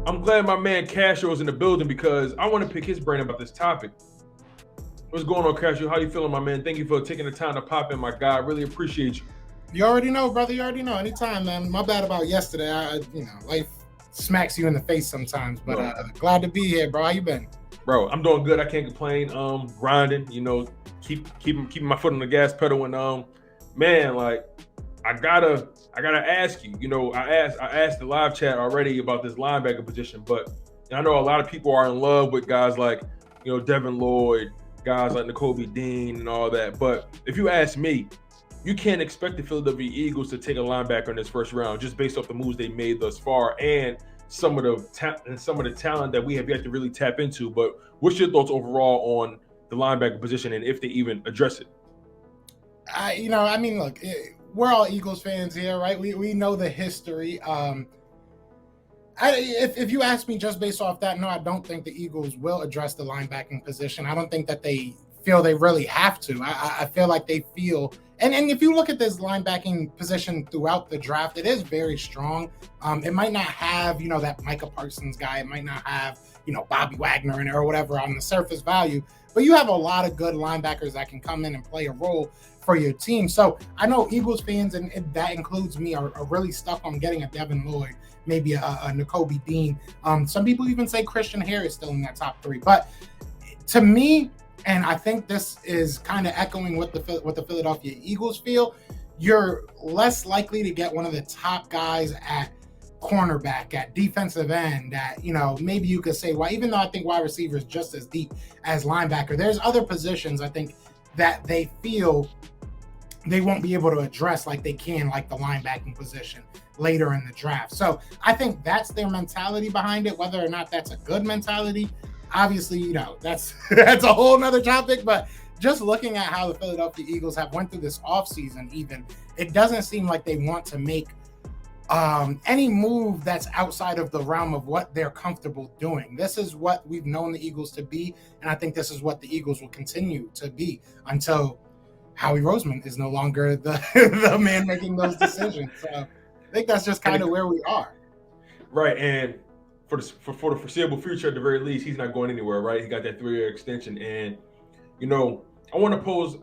I'm glad my man Castro is in the building because I want to pick his brain about this topic. What's going on, Castro? How you feeling, my man? Thank you for taking the time to pop in, my guy. I really appreciate you. You already know, brother. You already know. Anytime, man. My bad about yesterday. Life smacks you in the face sometimes. But No, glad to be here, bro. How you been? bro, I'm doing good. I can't complain. Grinding, keeping my foot on the gas pedal, and man, like I gotta ask you. I asked the live chat already about this linebacker position, but I know a lot of people are in love with guys like Devin Lloyd, guys like N'Kobe Dean, and all that. But if you ask me, you can't expect the Philadelphia Eagles to take a linebacker in this first round just based off the moves they made thus far and some of the talent that we have yet to really tap into. But what's your thoughts overall on the linebacker position and if they even address it? Look, we're all Eagles fans here, right? We know the history. If you ask me just based off that, no, I don't think the Eagles will address the linebacking position. I don't think that they feel they really have to. I feel like they feel, and if you look at this linebacking position throughout the draft, it is very strong. It might not have, that Micah Parsons guy. It might not have, Bobby Wagner in it or whatever on the surface value, but you have a lot of good linebackers that can come in and play a role for your team. So I know Eagles fans, and that includes me, are really stuck on getting a Devin Lloyd, maybe a N'Kobe Dean. Some people even say Christian Harris is still in that top three. But to me, and I think this is kind of echoing what the Philadelphia Eagles feel, you're less likely to get one of the top guys at cornerback, at defensive end, at, maybe you could say, well, even though I think wide receiver is just as deep as linebacker, there's other positions I think that they feel they won't be able to address like they can, like the linebacking position later in the draft. So I think that's their mentality behind it. Whether or not that's a good mentality, obviously, that's that's a whole nother topic. But just looking at how the Philadelphia Eagles have went through this offseason, even, it doesn't seem like they want to make any move that's outside of the realm of what they're comfortable doing. This is what we've known the Eagles to be, and I think this is what the Eagles will continue to be until Howie Roseman is no longer the the man making those decisions. So I think that's just kind of where we are. Right, and for the foreseeable future, at the very least, he's not going anywhere. Right, he got that 3-year extension, and I want to pose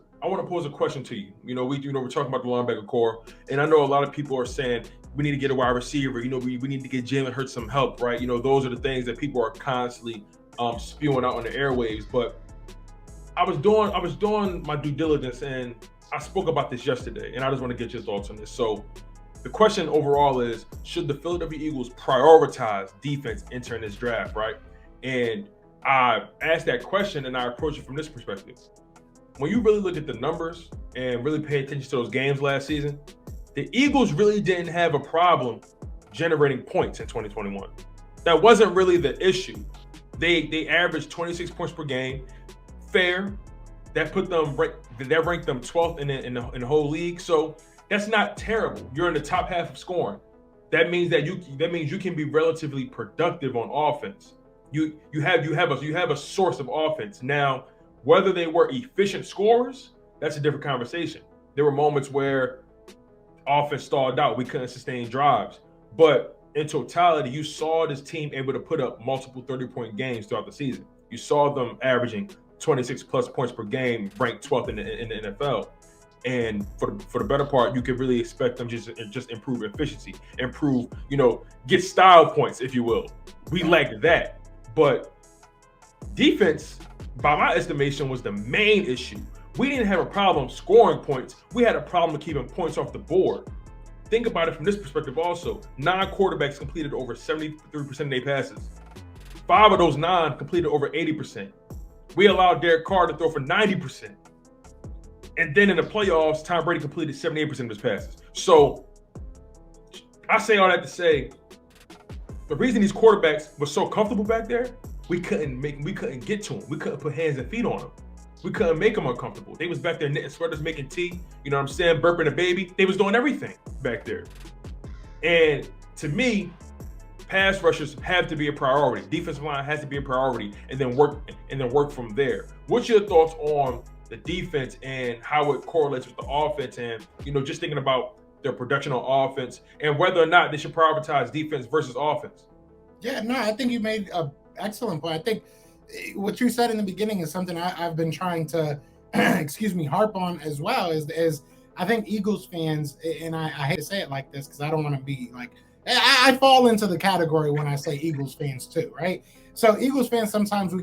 a question to you. We're talking about the linebacker core, and I know a lot of people are saying we need to get a wide receiver. We need to get Jalen Hurts some help. Right, those are the things that people are constantly spewing out on the airwaves. But I was doing my due diligence, and I spoke about this yesterday, and I just want to get your thoughts on this. So the question overall is, should the Philadelphia Eagles prioritize defense entering this draft, right? And I asked that question, and I approach it from this perspective. When you really look at the numbers and really pay attention to those games last season, the Eagles really didn't have a problem generating points in 2021. That wasn't really the issue. They averaged 26 points per game. Fair. That ranked them 12th in the whole league. So that's not terrible. You're in the top half of scoring. That means you can be relatively productive on offense. You have a source of offense. Now, whether they were efficient scorers, that's a different conversation. There were moments where offense stalled out. We couldn't sustain drives. But in totality, you saw this team able to put up multiple 30-point games throughout the season. You saw them averaging 26 plus points per game, ranked 12th in the NFL. And for the better part, you could really expect them just improve efficiency, get style points, if you will. We like that. But defense, by my estimation, was the main issue. We didn't have a problem scoring points. We had a problem keeping points off the board. Think about it from this perspective also. 9 quarterbacks completed over 73% of their passes. 5 of those 9 completed over 80%. We allowed Derek Carr to throw for 90%. And then in the playoffs, Tom Brady completed 78% of his passes. So I say all that to say, the reason these quarterbacks were so comfortable back there, we couldn't get to them. We couldn't put hands and feet on them. We couldn't make them uncomfortable. They was back there knitting sweaters, making tea, burping a baby. They was doing everything back there. And to me, pass rushers have to be a priority. Defensive line has to be a priority, and then work from there. What's your thoughts on the defense and how it correlates with the offense, and just thinking about their production on offense and whether or not they should prioritize defense versus offense? Yeah, no, I think you made a excellent point. I think what you said in the beginning is something I've been trying to, excuse me, harp on as well. Is I think Eagles fans, and I hate to say it like this because I don't want to be like, I fall into the category when I say Eagles fans too, right? So Eagles fans, sometimes we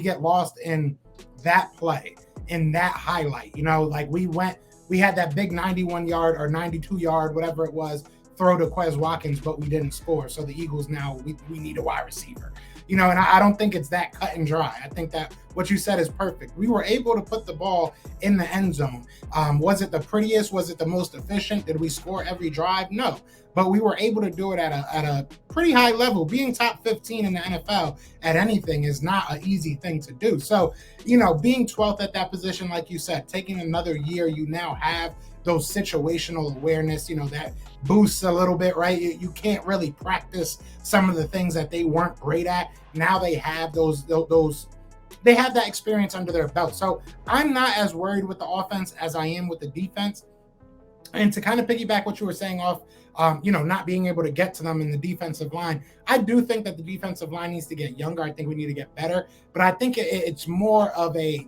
get lost in that play, in that highlight. Like we had that big 91 yard or 92 yard, whatever it was, throw to Quez Watkins, but we didn't score. So the Eagles now we need a wide receiver. And I don't think it's that cut and dry. I think that what you said is perfect. We were able to put the ball in the end zone. Was it the prettiest? Was it the most efficient? Did we score every drive? No. But we were able to do it at a pretty high level. Being top 15 in the NFL at anything is not an easy thing to do. So, being 12th at that position, like you said, taking another year, you now have those situational awareness, that boosts a little bit, right? You can't really practice some of the things that they weren't great at. Now they have those they have that experience under their belt. So I'm not as worried with the offense as I am with the defense. And to kind of piggyback what you were saying off, not being able to get to them in the defensive line, I do think that the defensive line needs to get younger. I think we need to get better, but I think it's more of a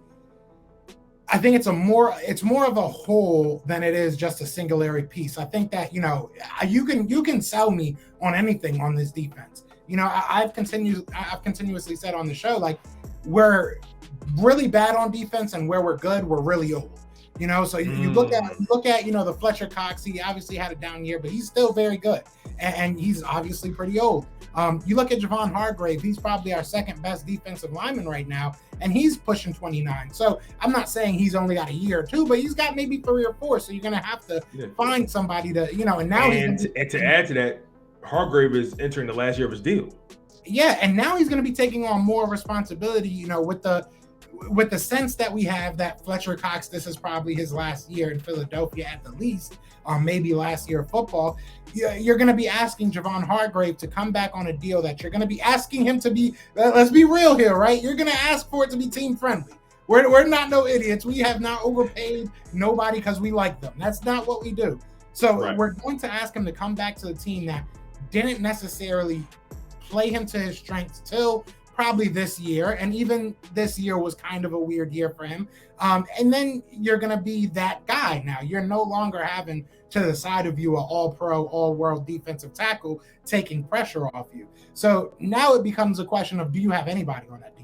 it's more of a whole than it is just a singularity piece. I think that you can sell me on anything on this defense. I've continuously said on the show, like, we're really bad on defense, and where we're good, we're really old. So you look at the Fletcher Cox. He obviously had a down year, but he's still very good, and he's obviously pretty old. You look at Javon Hargrave. He's probably our second best defensive lineman right now, and he's pushing 29. So I'm not saying he's only got a year or two, but he's got maybe 3 or 4. So you're gonna have to find somebody to, and now to add to that, Hargrave is entering the last year of his deal. Yeah, and now he's going to be taking on more responsibility, with the sense that we have that Fletcher Cox, this is probably his last year in Philadelphia at the least, maybe last year of football. You're going to be asking Javon Hargrave to come back on a deal that you're going to be asking him to be, let's be real here, right? You're going to ask for it to be team friendly. We're not no idiots. We have not overpaid nobody because we like them. That's not what we do. So We're going to ask him to come back to the team that didn't necessarily play him to his strengths till probably this year, and even this year was kind of a weird year for him. And then you're going to be that guy now. You're no longer having to the side of you an all-pro, all-world defensive tackle taking pressure off you. So now it becomes a question of, do you have anybody on that defense?